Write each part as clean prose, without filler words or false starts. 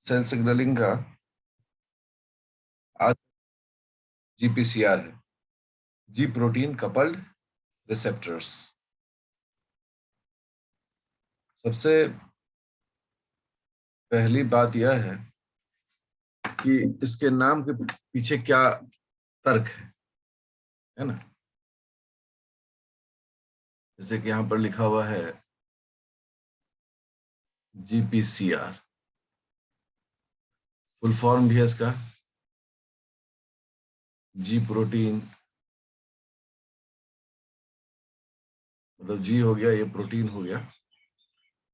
Cell signalling का आज GPCR है, जी प्रोटीन कपल्ड रिसेप्टर्स। सबसे पहली बात यह है कि इसके नाम के पीछे क्या तर्क है ना। जैसे कि यहां पर लिखा हुआ है जीपीसीआर, फुल फॉर्म भी है इसका जी प्रोटीन, मतलब जी हो गया, ये प्रोटीन हो गया,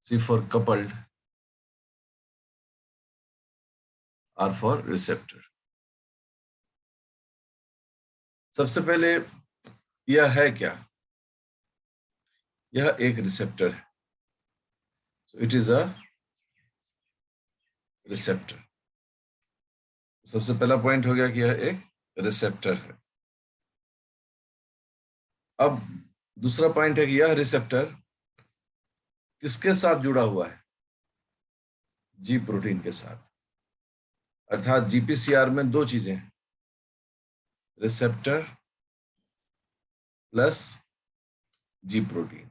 C for coupled, R for receptor. सबसे पहले यह है क्या? यह एक रिसेप्टर है। It is a receptor. सबसे पहला पॉइंट हो गया कि यह एक रिसेप्टर है। अब दूसरा पॉइंट है कि यह रिसेप्टर किसके साथ जुड़ा हुआ है? जी प्रोटीन के साथ। अर्थात जीपीसीआर में दो चीजें हैं, रिसेप्टर प्लस जी प्रोटीन।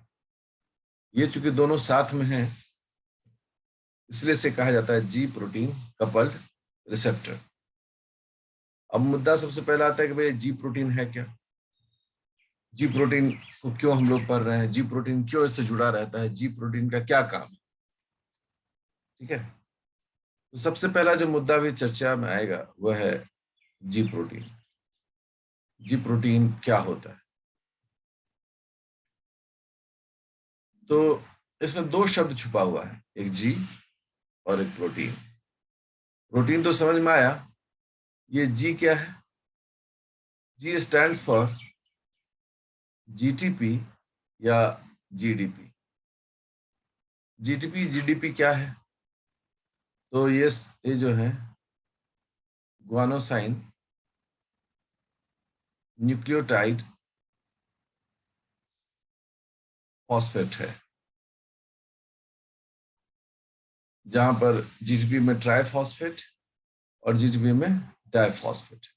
ये चूंकि दोनों साथ में हैं, इसलिए से कहा जाता है जी प्रोटीन कपल्ड रिसेप्टर। अब मुद्दा सबसे पहला आता है कि भाई जी प्रोटीन है क्या? जी प्रोटीन को क्यों हम लोग पढ़ रहे हैं? जी प्रोटीन क्यों इससे जुड़ा रहता है? जी प्रोटीन का क्या काम है? ठीक है, तो सबसे पहला जो मुद्दा भी चर्चा में आएगा वह है जी प्रोटीन। जी प्रोटीन क्या होता है? तो इसमें दो शब्द छुपा हुआ है, एक जी और एक प्रोटीन। प्रोटीन तो समझ में आया, ये जी क्या है? जी स्टैंड्स फॉर जीटीपी या जीडीपी। जीटीपी जीडीपी क्या है? तो ये जो है ग्वानोसाइन न्यूक्लियोटाइड फॉस्फेट है, जहां पर जीटीपी में ट्राइफॉस्फेट और जीटीपी में डाइफॉस्फेट।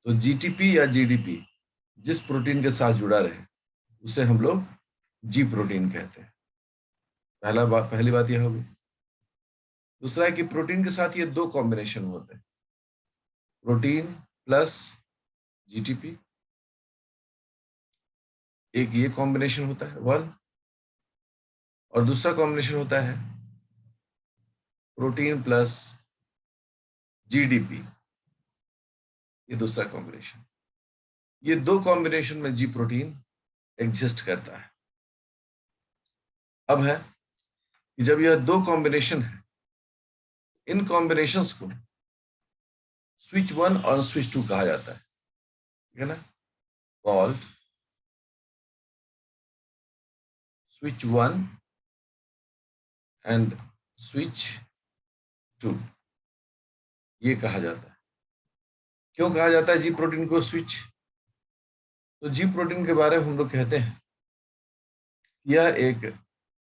तो जीटीपी या जीडीपी जिस प्रोटीन के साथ जुड़ा रहे उसे हम लोग जी प्रोटीन कहते हैं। पहली बात यह होगी। दूसरा है कि प्रोटीन के साथ ये दो कॉम्बिनेशन होते हैं, प्रोटीन प्लस जीटीपी। एक ये कॉम्बिनेशन होता है वन, और दूसरा कॉम्बिनेशन होता है प्रोटीन प्लस जीडीपी। ये दूसरा कॉम्बिनेशन। ये दो कॉम्बिनेशन में जी प्रोटीन एग्जिस्ट करता है। अब है कि जब यह दो कॉम्बिनेशन है, इन कॉम्बिनेशंस को स्विच वन और स्विच टू कहा जाता है, ठीक है ना, called switch one and switch two, ये कहा जाता है। क्यों कहा जाता है जी प्रोटीन को स्विच? तो जी प्रोटीन के बारे में हम लोग कहते हैं यह एक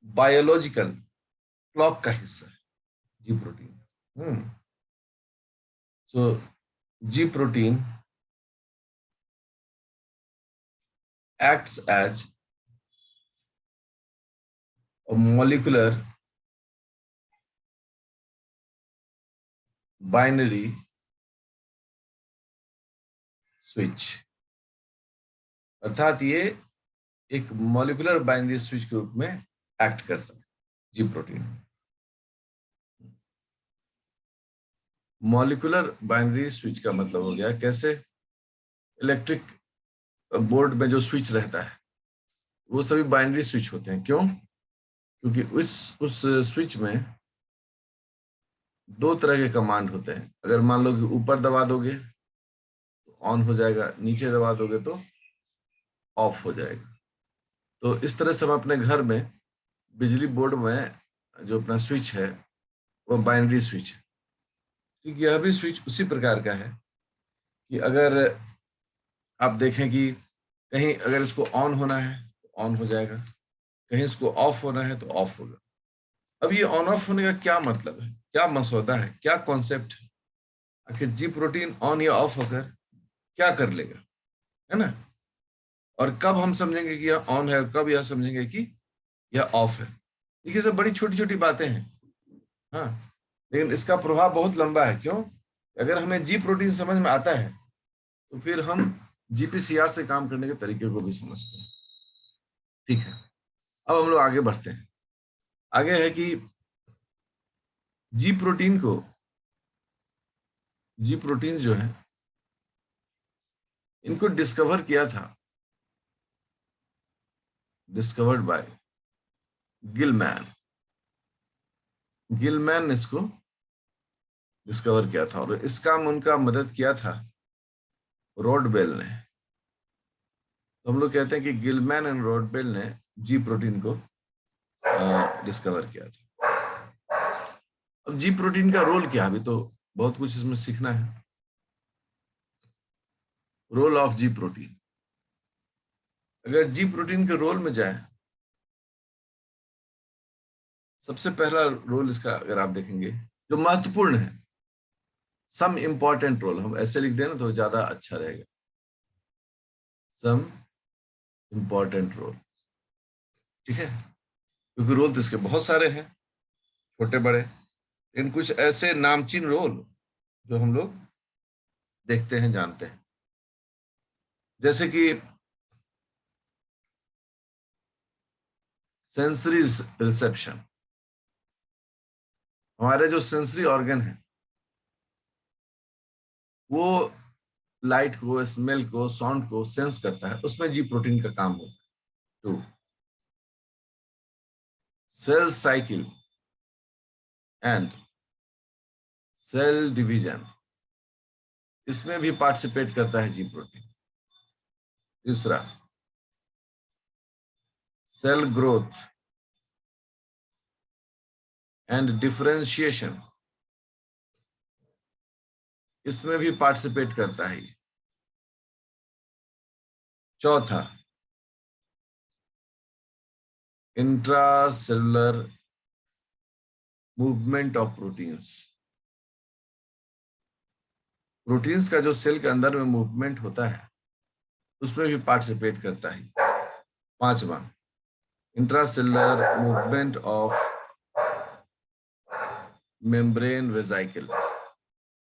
बायोलॉजिकल क्लॉक का हिस्सा है, G protein. So ji protein acts as a molecular binary switch। अर्थात ये एक मॉलिक्यूलर बाइनरी स्विच के रूप में एक्ट करता है G protein. Molecular binary switch का मतलब हो गया कैसे? इलेक्ट्रिक बोर्ड में जो स्विच रहता है वो सभी बाइनरी स्विच होते हैं। क्यों? क्योंकि उस स्विच में दो तरह के कमांड होते हैं। अगर मान लो कि ऊपर दबा दोगे तो ऑन हो जाएगा, नीचे दबा दोगे तो ऑफ हो जाएगा। तो इस तरह से हम अपने घर में बिजली बोर्ड में जो अपना स्विच है वो बाइनरी स्विच है। ठीक, यह भी स्विच उसी प्रकार का है कि अगर आप देखें कि कहीं अगर इसको ऑन होना है तो ऑन हो जाएगा, कहीं इसको ऑफ होना है तो ऑफ होगा। अब ये ऑन ऑफ होने का क्या मतलब है, क्या मसौदा है, क्या कॉन्सेप्ट है? आखिर जी प्रोटीन ऑन या ऑफ होकर क्या कर लेगा, है ना? और कब हम समझेंगे कि यह ऑन है और कब यह समझेंगे कि यह ऑफ है? देखिए सब बड़ी छोटी छोटी बातें हैं, हाँ, लेकिन इसका प्रभाव बहुत लंबा है। क्यों? अगर हमें जी प्रोटीन समझ में आता है तो फिर हम जीपीसीआर से काम करने के तरीके को भी समझते हैं। ठीक है, अब हम लोग आगे बढ़ते हैं। आगे है कि जी प्रोटीन को, जी प्रोटीन जो है इनको डिस्कवर किया था, डिस्कवर्ड बाय गिलमैन। गिलमैन ने इसको डिस्कवर किया था और इस काम उनका मदद किया था रोडबेल ने। तो हम लोग कहते हैं कि गिलमैन एंड रोडबेल ने जी प्रोटीन को डिस्कवर किया था। अब जी प्रोटीन का रोल क्या है, अभी तो बहुत कुछ इसमें सीखना है। रोल ऑफ जी प्रोटीन, अगर जी प्रोटीन के रोल में जाए, सबसे पहला रोल इसका अगर आप देखेंगे जो महत्वपूर्ण है, सम इंपॉर्टेंट रोल, हम ऐसे लिख दें ना तो ज्यादा अच्छा रहेगा, सम इंपॉर्टेंट रोल। ठीक है, क्योंकि रोल तो इसके बहुत सारे हैं, छोटे बड़े, लेकिन कुछ ऐसे नामचीन रोल जो हम लोग देखते हैं, जानते हैं, जैसे कि सेंसरी रिसेप्शन। हमारे जो सेंसरी ऑर्गन है वो लाइट को, स्मेल को, साउंड को सेंस करता है, उसमें जी प्रोटीन का काम होता है। Two, cell cycle and cell division, इसमें भी पार्टिसिपेट करता है जी प्रोटीन। तीसरा, सेल ग्रोथ एंड डिफरेंशिएशन, इसमें भी पार्टिसिपेट करता है। चौथा, intracellular movement of proteins, proteins का जो सेल के अंदर में मूवमेंट होता है उसमें भी पार्टिसिपेट करता है। पांचवा, intracellular movement of membrane vesicle.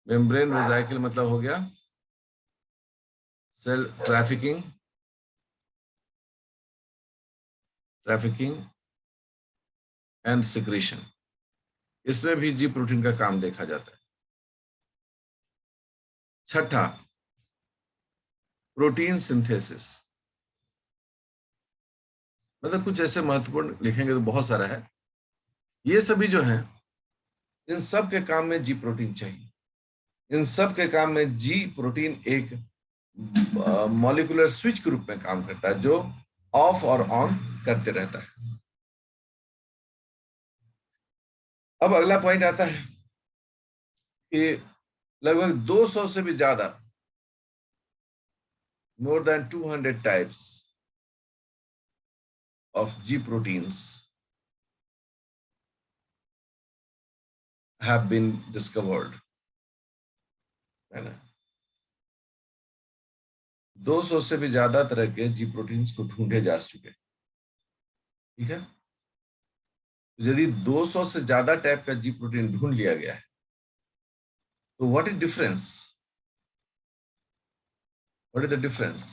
Membrane vesicle मतलब हो गया cell trafficking, trafficking and secretion, इसमें भी जी प्रोटीन का काम देखा जाता है। छठा, प्रोटीन सिंथेसिस, मतलब कुछ ऐसे महत्वपूर्ण लिखेंगे तो बहुत सारा है। ये सभी जो है, इन सब के काम में जी प्रोटीन चाहिए। इन सब के काम में जी प्रोटीन एक मॉलिक्यूलर स्विच के रूप में काम करता है जो ऑफ और ऑन करते रहता है। अब अगला पॉइंट आता है कि लगभग 200 से भी ज्यादा, more than 200 types of G proteins have been discovered, है ना? 200 से भी ज्यादा तरह के जी प्रोटीन्स को ढूंढे जा चुके हैं। ठीक है, यदि 200 से ज्यादा टाइप का जी प्रोटीन ढूंढ लिया गया है तो what is difference, what is the difference,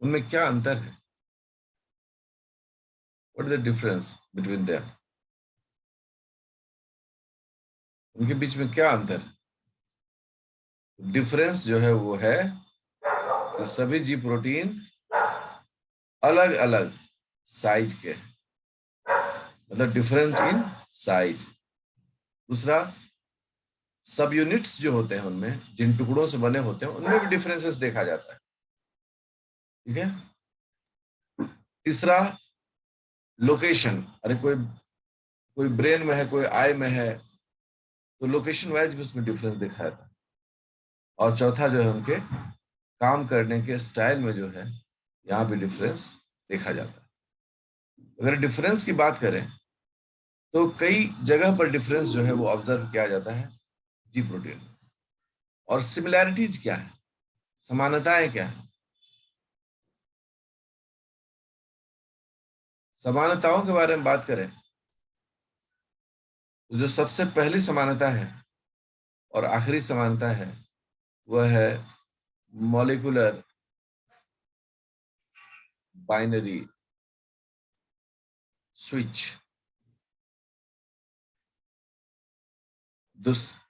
उनमें क्या अंतर है, what is the difference between them, उनके बीच में क्या अंतर है? डिफरेंस जो है वो है कि सभी जी प्रोटीन अलग अलग साइज के, मतलब डिफरेंट इन साइज। दूसरा, सब यूनिट्स जो होते हैं उनमें, जिन टुकड़ों से बने होते हैं उनमें भी डिफरेंसेस देखा जाता है। ठीक है, तीसरा, लोकेशन, अरे कोई कोई ब्रेन में है, कोई आई में है, तो लोकेशन वाइज भी उसमें डिफरेंस देखा जाता है। और चौथा जो है, उनके काम करने के स्टाइल में जो है यहाँ भी डिफरेंस देखा जाता है। अगर डिफरेंस की बात करें तो कई जगह पर डिफरेंस जो है वो ऑब्जर्व किया जाता है जी प्रोटीन। और सिमिलैरिटीज क्या है, समानताएं क्या है? समानताओं के बारे में बात करें तो जो सबसे पहली समानता है और आखिरी समानता है वह है मॉलिक्यूलर बाइनरी स्विच।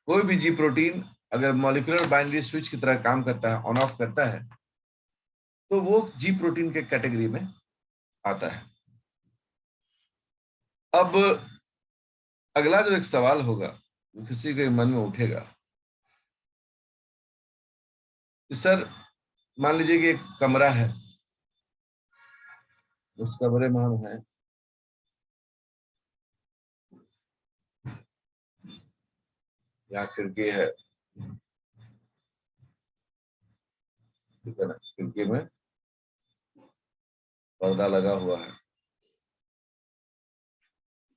कोई भी जी प्रोटीन अगर मॉलिक्यूलर बाइनरी स्विच की तरह काम करता है, ऑन ऑफ करता है, तो वो जी प्रोटीन के कैटेगरी में आता है। अब अगला जो एक सवाल होगा वो किसी के मन में उठेगा कि सर मान लीजिए कि एक कमरा है, उस कमरे में हम हैं, यहाँ खिड़की है, ठीक है ना, खिड़की में पर्दा लगा हुआ है।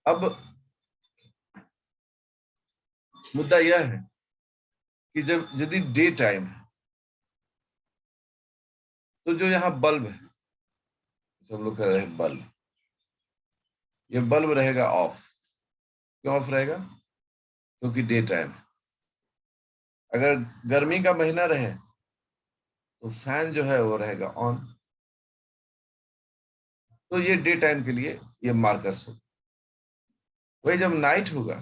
अब मुद्दा यह है कि जब यदि डे टाइम है तो जो यहाँ बल्ब है, सब लोग कह रहे हैं बल्ब, ये बल्ब रहेगा ऑफ। क्यों ऑफ रहेगा? क्योंकि डे टाइम है। अगर गर्मी का महीना रहे तो फैन जो है वो रहेगा ऑन। तो ये डे टाइम के लिए ये मार्कर्स हो। वही जब नाइट होगा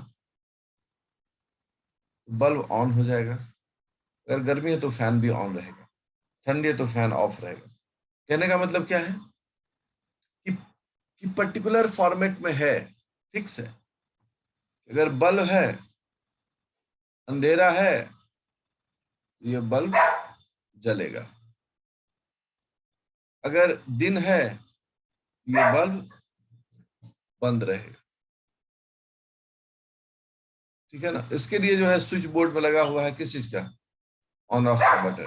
तो बल्ब ऑन हो जाएगा। अगर गर्मी है तो फैन भी ऑन रहेगा, ठंडी है तो फैन ऑफ रहेगा। कहने का मतलब क्या है कि पर्टिकुलर फॉर्मेट में है, फिक्स है। अगर बल्ब है, अंधेरा है, तो ये बल्ब जलेगा। अगर दिन है, ये बल्ब बंद रहेगा। ठीक है ना। इसके लिए जो है स्विच बोर्ड में लगा हुआ है किस चीज का, ऑन ऑफ का बटन।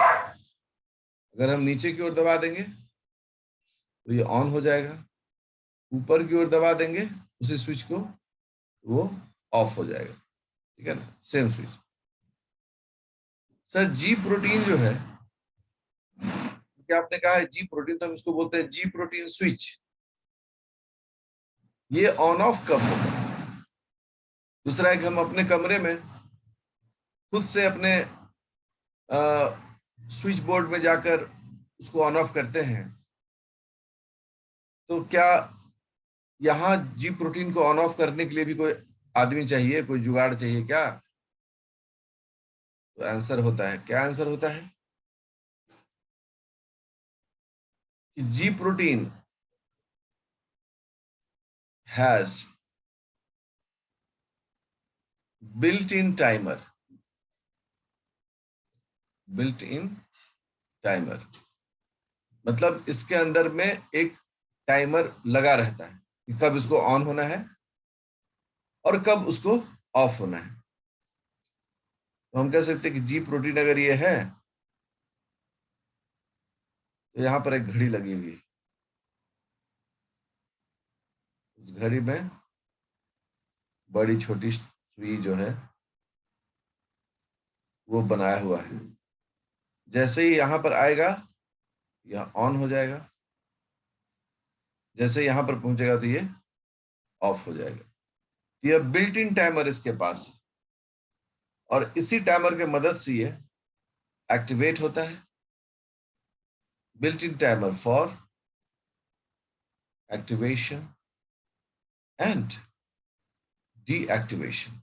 अगर हम नीचे की ओर दबा देंगे तो ये ऑन हो जाएगा, ऊपर की ओर दबा देंगे उसी स्विच को, वो ऑफ हो जाएगा। ठीक है ना, सेम स्विच। सर जी प्रोटीन जो है, क्या आपने कहा है जी प्रोटीन, तो हम इसको बोलते हैं जी प्रोटीन स्विच। ये ऑन ऑफ कब होगा? दूसरा है कि हम अपने कमरे में खुद से अपने स्विच बोर्ड में जाकर उसको ऑन ऑफ करते हैं, तो क्या यहाँ जी प्रोटीन को ऑन ऑफ करने के लिए भी कोई आदमी चाहिए, कोई जुगाड़ चाहिए क्या? तो आंसर होता है, क्या आंसर होता है कि जी protein has built in timer. Built in timer मतलब इसके अंदर में एक टाइमर लगा रहता है कि कब इसको ऑन होना है और कब उसको ऑफ होना है। तो हम कह सकते हैं कि जी प्रोटीन अगर ये है तो यहां पर एक घड़ी लगी हुई है। उस घड़ी में बड़ी छोटी सुई जो है वो बनाया हुआ है। जैसे ही यहां पर आएगा यह ऑन हो जाएगा, जैसे यहां पर पहुंचेगा तो ये ऑफ हो जाएगा। यह बिल्ट इन टाइमर इसके पास है और इसी टाइमर के मदद से ये एक्टिवेट होता है। Built in timer for activation and deactivation.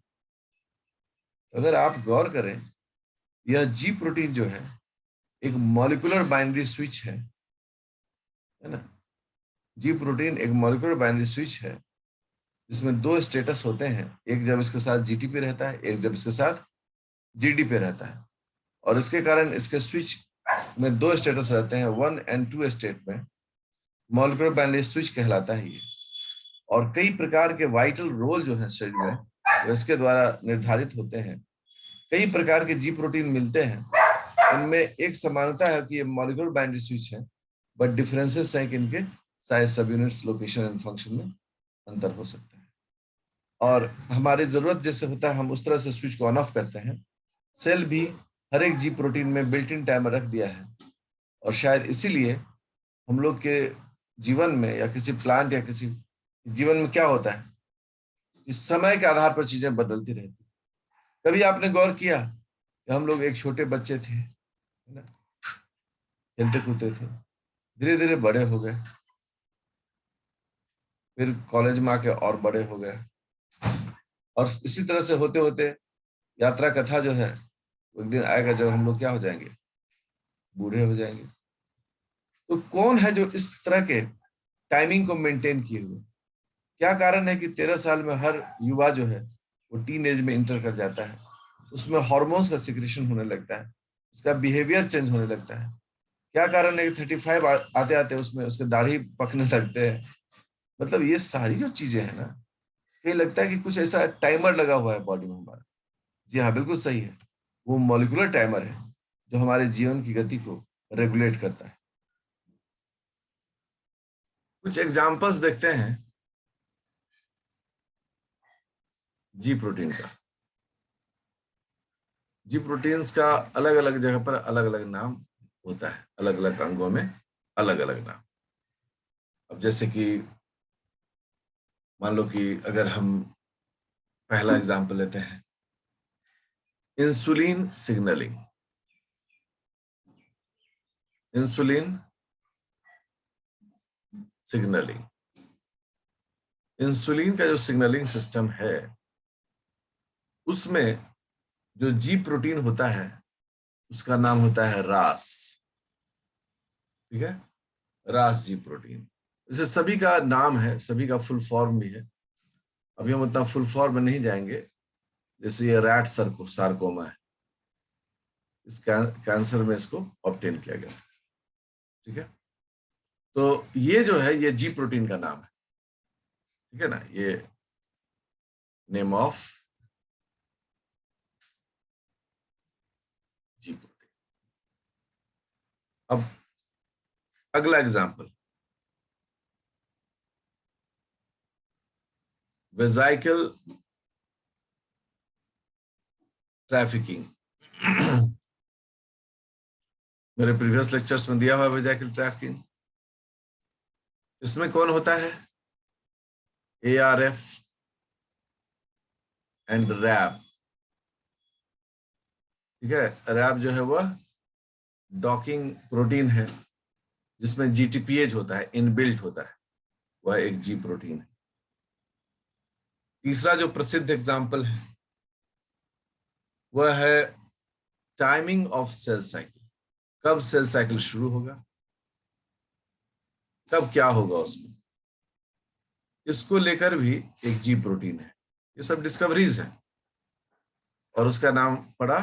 अगर आप गौर करें, यह जी प्रोटीन जो है एक मॉलिक्यूलर बाइनरी स्विच है ना। जी प्रोटीन एक मॉलिक्यूलर बाइनरी स्विच है जिसमें दो स्टेटस होते हैं, एक जब इसके साथ जीटी पे रहता है, एक जब इसके साथ जीडी पे रहता है। और इसके कारण इसके स्विच में दो स्टेटस रहते हैं, 1 and 2 स्टेट में। मॉलिक्यूलर बाइनरी स्विच कहलाता है ये। और कई प्रकार के वाइटल रोल जो है शरीर में वो इसके द्वारा निर्धारित होते हैं। कई प्रकार के जी प्रोटीन मिलते हैं, इनमें एक समानता है कि ये मॉलिक्यूलर बाइनरी स्विच है, बट डिफरेंसेस हैं कि इनके साइज, सब यूनिट्स, लोकेशन एंड फंक्शन में अंतर हो सकता है। और हमारी जरूरत जैसे होता है हम उस तरह से स्विच को ऑन ऑफ करते हैं। सेल भी हर एक जी प्रोटीन में बिल्ट इन टाइमर रख दिया है, और शायद इसीलिए हम लोग के जीवन में या किसी प्लांट या किसी जीवन में क्या होता है, इस समय के आधार पर चीजें बदलती रहती। कभी आपने गौर किया कि हम लोग एक छोटे बच्चे थे, है ना, खेलते कूदते थे, धीरे धीरे बड़े हो गए, फिर कॉलेज में आके और बड़े हो गए, और इसी तरह से होते होते यात्रा कथा जो है एक दिन आएगा जब हम लोग क्या हो जाएंगे, बूढ़े हो जाएंगे। तो कौन है जो इस तरह के टाइमिंग को मेंटेन किए हुए? क्या कारण है कि 13 साल में हर युवा जो है वो टीन एज में इंटर कर जाता है, उसमें हार्मोन्स का सिक्रेशन होने लगता है, उसका बिहेवियर चेंज होने लगता है? क्या कारण है कि 35 आते आते उसमें उसके दाढ़ी पकने लगते हैं? मतलब ये सारी जो चीजें हैं ना, कहीं लगता है कि कुछ ऐसा टाइमर लगा हुआ है बॉडी में हमारा। जी हाँ, बिल्कुल सही है, वो मॉलिक्यूलर टाइमर है जो हमारे जीवन की गति को रेगुलेट करता है। कुछ एग्जाम्पल्स देखते हैं जी प्रोटीन का। जी प्रोटीन्स का अलग अलग जगह पर अलग अलग नाम होता है, अलग अलग अंगों में अलग अलग नाम। अब जैसे कि मान लो कि अगर हम पहला एग्जाम्पल लेते हैं, insulin signalling. Insulin signalling, insulin का जो सिग्नलिंग सिस्टम है उसमें जो जी प्रोटीन होता है उसका नाम होता है रास। ठीक है, रास जी प्रोटीन। इसे सभी का नाम है, सभी का फुल फॉर्म भी है, अभी हम उतना फुल फॉर्म में नहीं जाएंगे। जैसे ये रैट सार्कोमा है, इस कैंसर में इसको ऑब्टेन किया गया। ठीक है, तो ये जो है ये जी प्रोटीन का नाम है। ठीक है ना, ये नेम ऑफ जी प्रोटीन। अब अगला एग्जांपल, वेजाइकल ट्रैफिकिंग। मेरे प्रीवियस लेक्चर्स में दिया हुआ वेजाइकल ट्रैफिकिंग। इसमें कौन होता है? ARF and Rap. ठीक है, रैप जो है वह डॉकिंग प्रोटीन है जिसमें GTPase होता है, इनबिल्ट होता है, वह एक जी प्रोटीन है। तीसरा जो प्रसिद्ध एग्जाम्पल है वह है टाइमिंग ऑफ सेल साइकिल। कब सेल साइकिल शुरू होगा, कब क्या होगा उसमें, इसको लेकर भी एक जी प्रोटीन है। ये सब डिस्कवरीज है, और उसका नाम पड़ा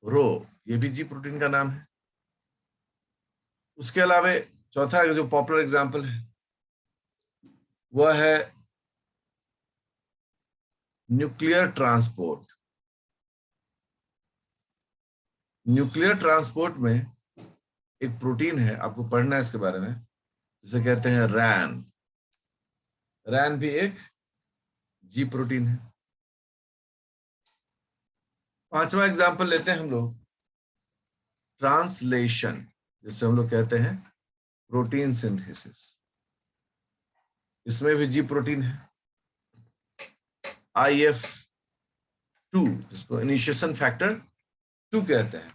रो, ये भी जी प्रोटीन का नाम है। उसके अलावा चौथा जो पॉपुलर एग्जाम्पल है वह है न्यूक्लियर ट्रांसपोर्ट। न्यूक्लियर ट्रांसपोर्ट में एक प्रोटीन है, आपको पढ़ना है इसके बारे में, जिसे कहते हैं रैन। रैन भी एक जी प्रोटीन है। पांचवा एग्जाम्पल लेते हैं हम लोग, ट्रांसलेशन, जिसे हम लोग कहते हैं प्रोटीन सिंथेसिस। इसमें भी जी प्रोटीन है, IF2, जिसको इनिशिएशन फैक्टर 2 कहते हैं,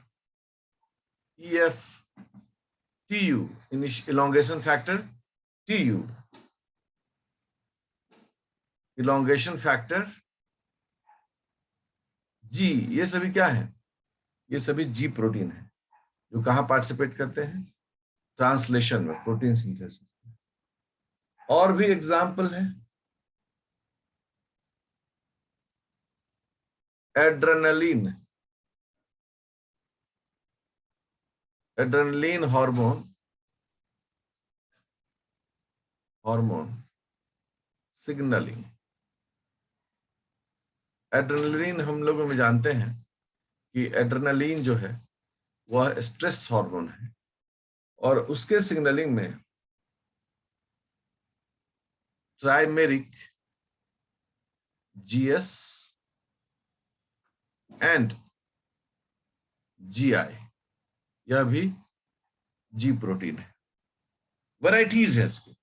EF TU, elongation factor TU, elongation factor G। ये सभी क्या है? ये सभी जी प्रोटीन है जो कहाँ पार्टिसिपेट करते हैं? ट्रांसलेशन में, प्रोटीन सिंथेसिस। और भी एग्जाम्पल है, adrenaline. Adrenaline hormone signalling. Adrenaline हम लोग में जानते हैं कि एड्रेनलिन जो है वह स्ट्रेस हार्मोन है, और उसके सिग्नलिंग में ट्राइमेरिक GS एंड GI, यह भी जी प्रोटीन है। वैरायटीज है इसकी।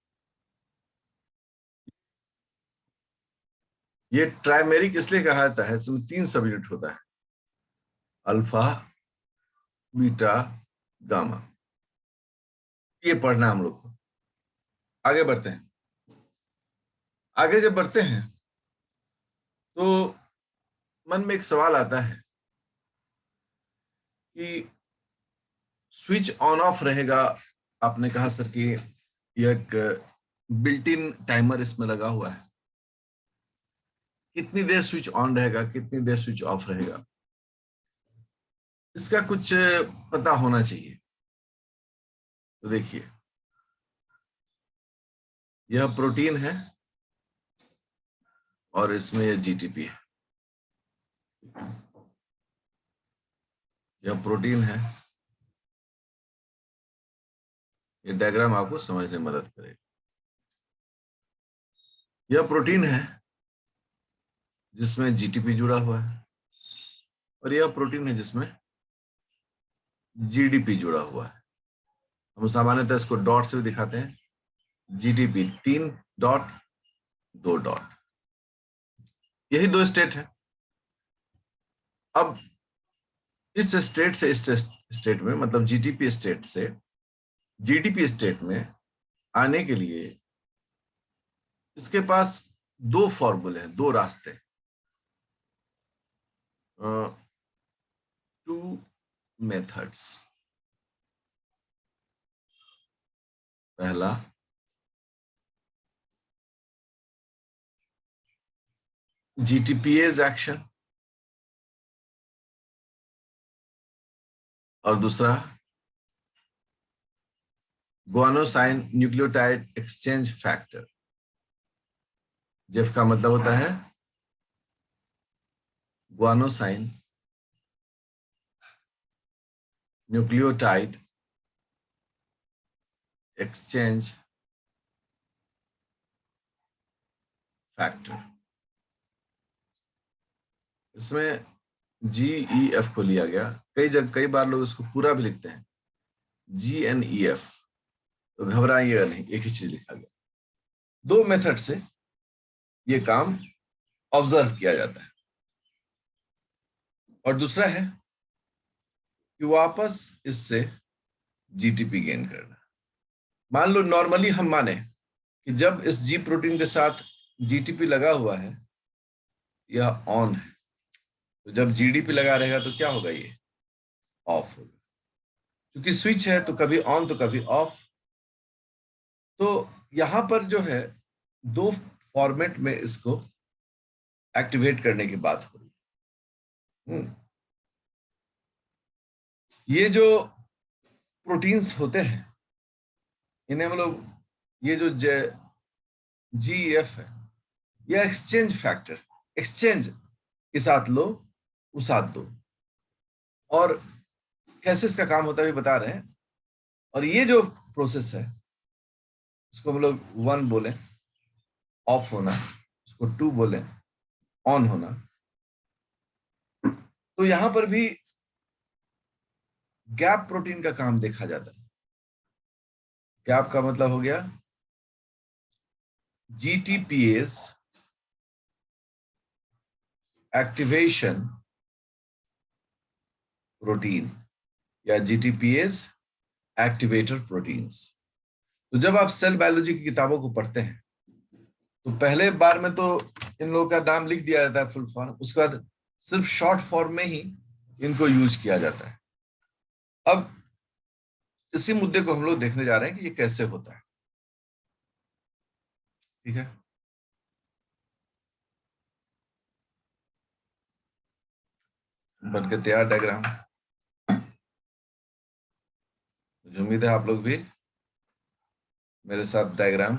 ये ट्राइमेरिक इसलिए कहा जाता है, इसमें 3 सब यूनिट होता है, अल्फा, बीटा, गामा। ये पढ़ना हम लोग को। आगे बढ़ते हैं। आगे जब बढ़ते हैं तो मन में एक सवाल आता है कि स्विच ऑन ऑफ रहेगा। आपने कहा सर कि यह एक बिल्ट इन टाइमर इसमें लगा हुआ है, कितनी देर स्विच ऑन रहेगा, कितनी देर स्विच ऑफ रहेगा, इसका कुछ पता होना चाहिए। तो देखिए, यह प्रोटीन है और इसमें यह जीटीपी है। यह प्रोटीन है, ये डायग्राम आपको समझने में मदद करेगा। यह प्रोटीन है जिसमें जीटीपी जुड़ा हुआ है, और यह प्रोटीन है जिसमें जीडीपी जुड़ा हुआ है। हम सामान्यतः इसको डॉट से भी दिखाते हैं, जीडीपी 3 डॉट 2 डॉट, यही 2 स्टेट है। अब इस स्टेट से इस स्टेट में, मतलब जीटीपी स्टेट से जीडीपी स्टेट में आने के लिए इसके पास 2 फॉर्मूले हैं, 2 रास्ते, 2 मेथड्स। पहला जीटीपीएज एक्शन और दूसरा गुआनोसाइन न्यूक्लियोटाइड एक्सचेंज फैक्टर। जेफ का मतलब होता है गुआनोसाइन न्यूक्लियोटाइड एक्सचेंज फैक्टर। इसमें GEF को लिया गया, कई बार लोग इसको पूरा भी लिखते हैं GNEF, तो घबराइएगा नहीं, एक ही चीज लिखा गया। 2 मेथड से ये काम ऑब्जर्व किया जाता है। और दूसरा है कि वापस इससे जीटीपी गेन करना। मान लो नॉर्मली हम माने कि जब इस जी प्रोटीन के साथ जीटीपी लगा हुआ है, यह ऑन है, तो जब जीडीपी लगा रहेगा तो क्या होगा, ये ऑफ होगा। क्योंकि स्विच है तो कभी ऑन तो कभी ऑफ। तो यहां पर जो है 2 फॉर्मेट में इसको एक्टिवेट करने की बात हो रही है। ये जो प्रोटीन्स होते हैं इन्हें हम लोग, ये जो GEF है, यह एक्सचेंज फैक्टर, एक्सचेंज इस हाथ लो उस हाथ दो, और कैसे इसका काम होता है बता रहे हैं। और ये जो प्रोसेस है इसको हम लोग 1 बोले ऑफ होना, इसको 2 बोले ऑन होना। तो यहां पर भी गैप प्रोटीन का काम देखा जाता है। गैप का मतलब हो गया GTPase एक्टिवेशन प्रोटीन या GTPase एक्टिवेटर प्रोटीन्स। तो जब आप सेल बायोलॉजी की किताबों को पढ़ते हैं तो पहले बार में तो इन लोगों का नाम लिख दिया जाता है फुल फॉर्म, उसके बाद सिर्फ शॉर्ट फॉर्म में ही इनको यूज किया जाता है। अब इसी मुद्दे को हम लोग देखने जा रहे हैं कि ये कैसे होता है। ठीक है, बनके तैयार डायग्राम। मुझे उम्मीद है आप लोग भी मेरे साथ डायग्राम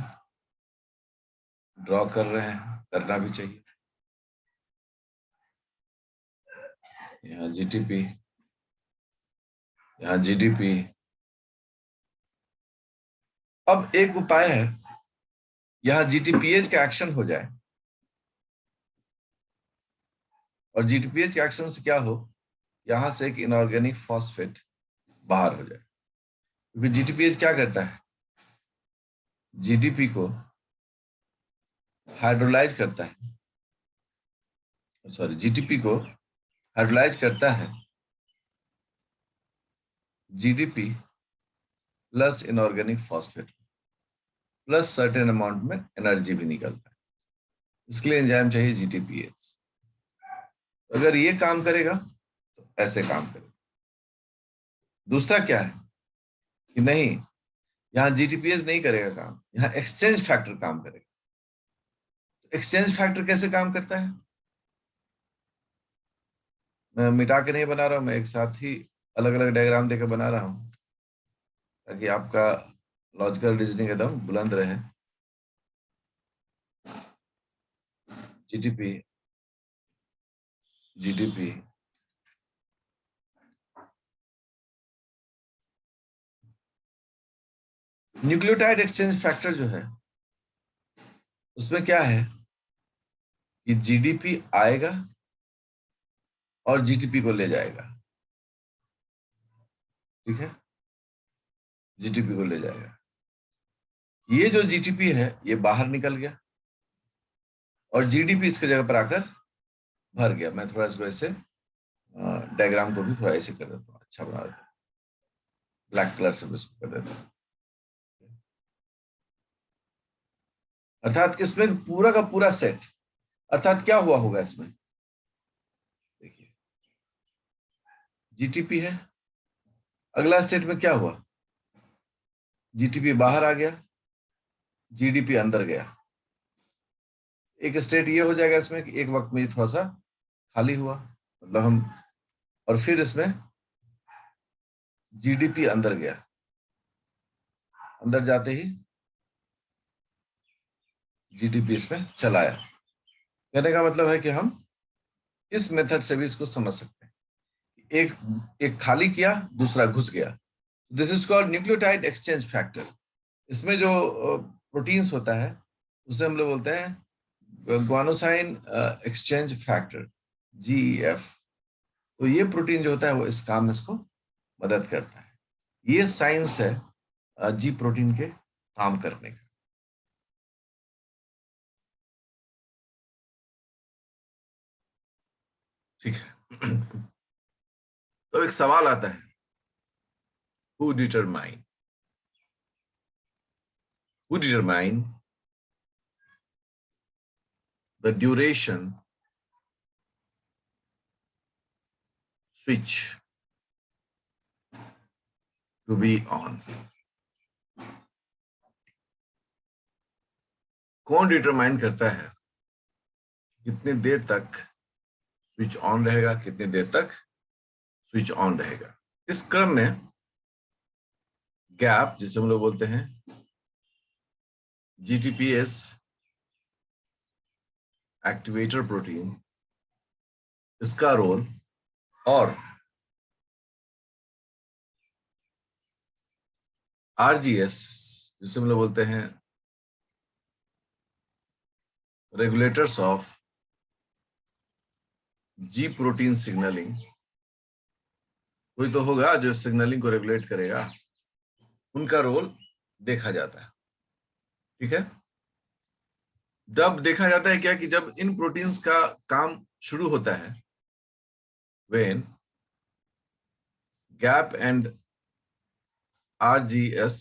ड्रॉ कर रहे हैं, करना भी चाहिए। यहाँ जीटीपी, यहाँ जीडीपी। अब एक उपाय है, यहाँ जीटीपीएज का एक्शन हो जाए और जीटीपीएच के एक्शन से क्या हो, यहां से एक इनऑर्गेनिक फॉस्फेट बाहर हो जाए। क्योंकि जीटीपीएच क्या करता है, जीडीपी को हाइड्रोलाइज करता है, सॉरी जीटीपी को हाइड्रोलाइज करता है GDP plus inorganic phosphate plus certain amount में एनर्जी भी निकलता है। इसके लिए एंजाइम चाहिए जीटीपीएच। अगर ये काम करेगा तो ऐसे काम करेगा। दूसरा क्या है कि नहीं, यहां जीटीपीएच नहीं करेगा काम, यहां एक्सचेंज फैक्टर काम करेगा। एक्सचेंज फैक्टर कैसे काम करता है, मैं मिटा के नहीं बना रहा हूं, मैं एक साथ ही अलग अलग डायग्राम देकर बना रहा हूं ताकि आपका लॉजिकल रीजनिंग एकदम बुलंद रहे। GTP GDP nucleotide exchange factor जो है उसमें क्या है कि जीडीपी आएगा और जीटीपी को ले जाएगा, ठीक है, जीटीपी को ले जाएगा। ये जो जीटीपी है ये बाहर निकल गया और जीडीपी इसके जगह पर आकर भर गया। मैं थोड़ा इसको ऐसे डायग्राम को भी थोड़ा ऐसे कर देता हूँ, अच्छा बना देता हूँ, ब्लैक कलर से इसको कर देता हूँ। अर्थात इसमें पूरा का पूरा सेट, अर्थात क्या हुआ होगा इसमें, देखिए जीटीपी है, अगला स्टेट में क्या हुआ, जीटीपी बाहर आ गया, जीडीपी अंदर गया। एक स्टेट ये हो जाएगा इसमें कि एक वक्त में थोड़ा सा खाली हुआ, मतलब हम, और फिर इसमें जीडीपी अंदर गया, अंदर जाते ही जीडीपी इसमें चलाया। कहने का मतलब है कि हम इस मेथड से भी इसको समझ सकते हैं, एक एक खाली किया दूसरा घुस गया। This is called nucleotide exchange factor. इसमें जो प्रोटीन्स होता है उसे हम लोग बोलते हैं ग्वानोसाइन एक्सचेंज फैक्टर, जीईएफ। तो ये प्रोटीन जो होता है वो इस काम में इसको मदद करता है। ये साइंस है जी प्रोटीन के काम करने का। ठीक है। तो एक सवाल आता है, who determine the duration switch to be on? कौन डिटरमाइन करता है कितनी देर तक स्विच ऑन रहेगा, कितनी देर तक स्विच ऑन रहेगा? इस क्रम में गैप, जिसे हम लोग बोलते हैं जीटीपीएस एक्टिवेटर प्रोटीन, इसका रोल, और आरजीएस जिसे हम लोग बोलते हैं regulators of ji protein signalling, कोई तो होगा जो सिग्नलिंग को रेगुलेट करेगा, उनका रोल देखा जाता है। ठीक है, जब देखा जाता है क्या कि जब इन प्रोटीन्स का काम शुरू होता है, when gap and RGS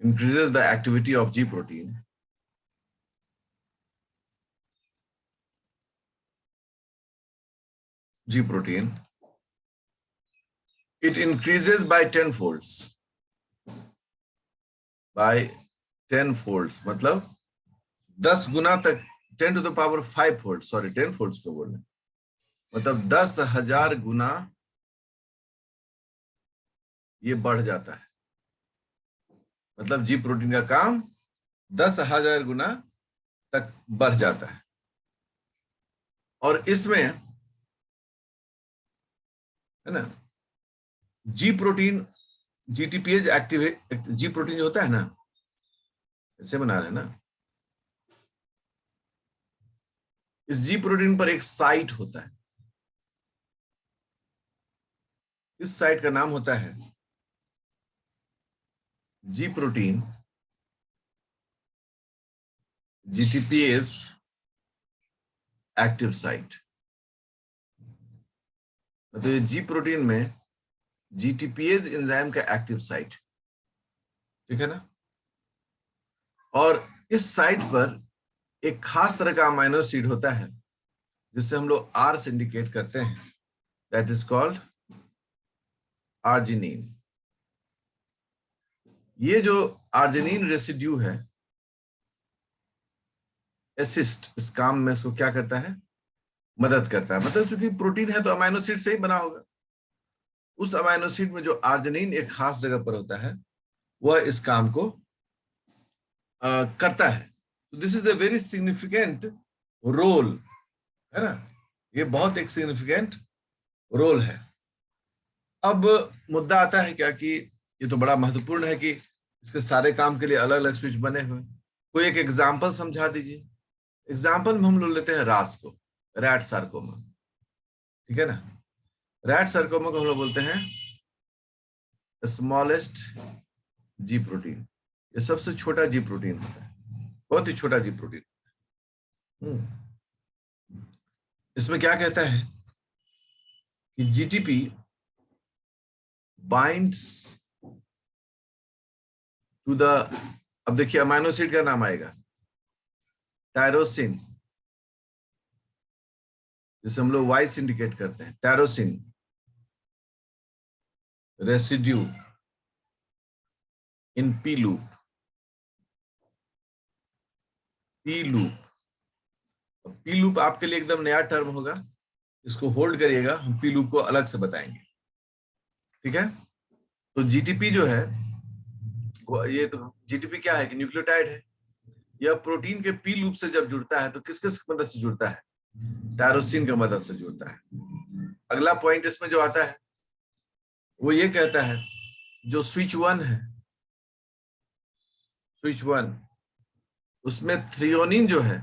increases the activity of G protein, it increases by 10 folds, मतलब 10 गुना तक, 10 to the power 5 fold, sorry 10 folds को बोल रहे, मतलब 10,000 गुना ये बढ़ जाता है। मतलब जी प्रोटीन का काम 10,000 गुना तक बढ़ जाता है। और इसमें है ना, G protein, GTPase activate, G protein जो होता है ना, ऐसे बना रहे हैं ना। इस जी प्रोटीन पर एक साइट होता है, इस साइट का नाम होता है जी प्रोटीन जीटीपीएस एक्टिव साइट। मतलब ये जी प्रोटीन में जीटीपीएस एंजाइम का एक्टिव साइट, ठीक है ना। और इस साइट पर एक खास तरह का अमाइनो एसिड होता है जिससे हम लोग आर से इंडिकेट करते हैं, दैट इज कॉल्ड आर्जिनिन। ये जो आर्जिनिन रेसिड्यू है, एसिस्ट, इस काम में इसको क्या करता है, मदद करता है। मतलब चूंकि प्रोटीन है तो अमाइनो एसिड से ही बना होगा। उस अमाइनो एसिड में जो आर्जिनिन एक खास जगह पर होता है, वह इस काम को करता है। This is a very significant role, है ना। ये बहुत एक सिग्निफिकेंट रोल है। अब मुद्दा आता है क्या कि ये तो बड़ा महत्वपूर्ण है कि इसके सारे काम के लिए अलग अलग स्विच बने हुए। कोई एक एग्जाम्पल समझा दीजिए। एग्जाम्पल में हम लोग लेते हैं रास को, रैट सार्कोमा, ठीक है ना। रैट सार्कोमा को हम लोग बोलते हैं स्मॉलेस्ट जी प्रोटीन। ये सबसे छोटा जी प्रोटीन होता है, बहुत ही छोटा जी प्रोटीन। इसमें क्या कहता है कि जीटीपी बाइंड्स टू द, अब देखिए अमाइनो एसिड का नाम आएगा टायरोसिन, जिसे हम लोग वाई से इंडिकेट करते हैं, tyrosine residue in P loop. P loop, P loop आपके लिए एकदम नया टर्म होगा, इसको होल्ड करिएगा, हम पी लूप को अलग से बताएंगे, ठीक है। तो जीटीपी जो है, ये तो जीटीपी क्या है कि न्यूक्लियोटाइड है। यह प्रोटीन के पी लूप से जब जुड़ता है तो किस किस मदद से जुड़ता है, टायरोसिन की मदद से जुड़ता है। अगला पॉइंट इसमें जो आता है वो ये कहता है, जो स्विच 1 है, स्विच 1, उसमें थ्रियोनिन जो है